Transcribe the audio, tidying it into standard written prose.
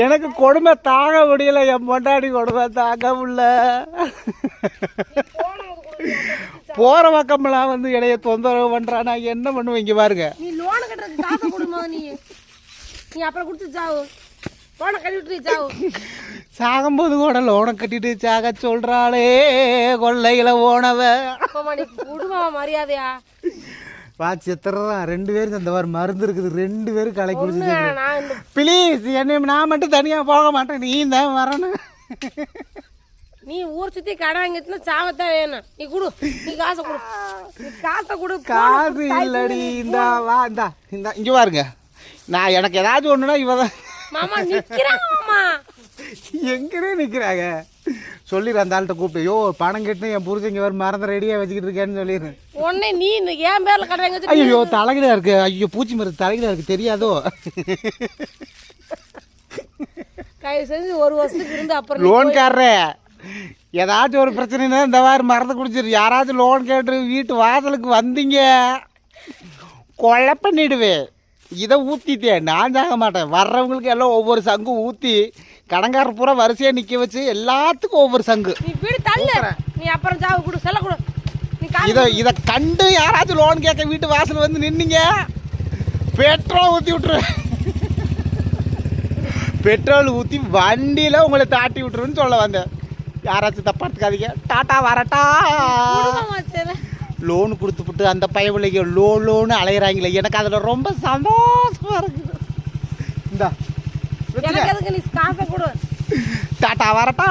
எனக்கு கொடுமை தாங்க முடியல, என் பொண்டாடி கொடுமை தாங்க முடியல. போற பக்கம்லாம் வந்து இடைய தொந்தரவு பண்றா, நான் என்ன பண்ணுவேன்? இங்க பாருங்க, நீ லோன் கட்டுறதுக்கு காசு கொடுமா, நீ அப்புறம் கொடுத்து சாவு, லோனை கட்டிட்டு சாவு. சாகும்போது கூட லோனை கட்டிட்டு சாக சொல்றாளே கொள்ளையில ஓனவ. நீ குடும்பமா மரியாதையா வா சித்திரம் 2 பேரும் இந்த மாதிரி மருந்து இருக்குது, 2 பேரும் களை குடிச்சு. ப்ளீஸ் என்ன, நான் மட்டும் தனியா போக மாட்டேன், நீ தான் வரணும். நீ ஊர் சுத்தி கடை வாங்கிட்டுனா சாவத்தான் வேணும். நீ கொடு, நீ காசை கொடு, நீ காசை கொடு. காசு இல்லடி, இந்த வா இந்த இங்க பாருங்க, நான் எனக்கு ஏதாச்சும் ஒண்ணுனா இவதான் மாமா நிக்கிறாங்க. மாமா எங்கடே நிக்கிறாங்க? சொல்லிடு அந்த ஆள்கிட்ட கூப்பிட்டு, யோ பணம் கட்டு என் புரிஞ்சு வர மறந்து ரெடியா வச்சுக்கிட்டு இருக்கேன்னு சொல்லிடுறேன். உடனே நீ என் பேர்ல கடை வாங்க. ஐயோ தலைகில இருக்கு, ஐயோ பூச்சி மருந்து தலைகில இருக்கு, தெரியாதோ? தயவு செஞ்சு 1 வருஷத்துக்கு இருந்து அப்புறம் லோன்காரரே ஏதாச்சும் ஒரு பிரச்சனைனா இந்த மாதிரி மறந்து குடிச்சிரு. யாராச்சும் லோன் கேட்டு வீட்டு வாசலுக்கு வந்தீங்க கொலை பண்ணிடுவேன். இதை ஊற்றிட்டேன், நான் சாக மாட்டேன். வர்றவங்களுக்கு எல்லாம் ஒவ்வொரு சங்கு ஊற்றி கடங்கார பூரா வரிசையாக நிற்க வச்சு எல்லாத்துக்கும் ஒவ்வொரு சங்கு. நீ வீடு தள்ளு, நீ அப்புறம் சாவு கொடு, செல்ல கொடு. இதை கண்டு யாராச்சும் லோன் கேட்க வீட்டு வாசல் வந்து நின்னீங்க, பெட்ரோல் ஊற்றி விட்டுருவேன். பெட்ரோல் ஊற்றி வண்டியில் உங்களை தாட்டி விட்டுருன்னு சொல்ல வந்தேன். யாராச்சும் தப்பா எடுத்துக்காதீங்க. டாட்டா வரட்டா. லோனு கொடுத்துப்புட்டு அந்த பயவில்லைங்க லோனு அலையிறாங்களே, எனக்கு அதில் ரொம்ப சந்தோஷமா இருக்குது. இந்தா நீ காசை கொடு. டாட்டா வரட்டா.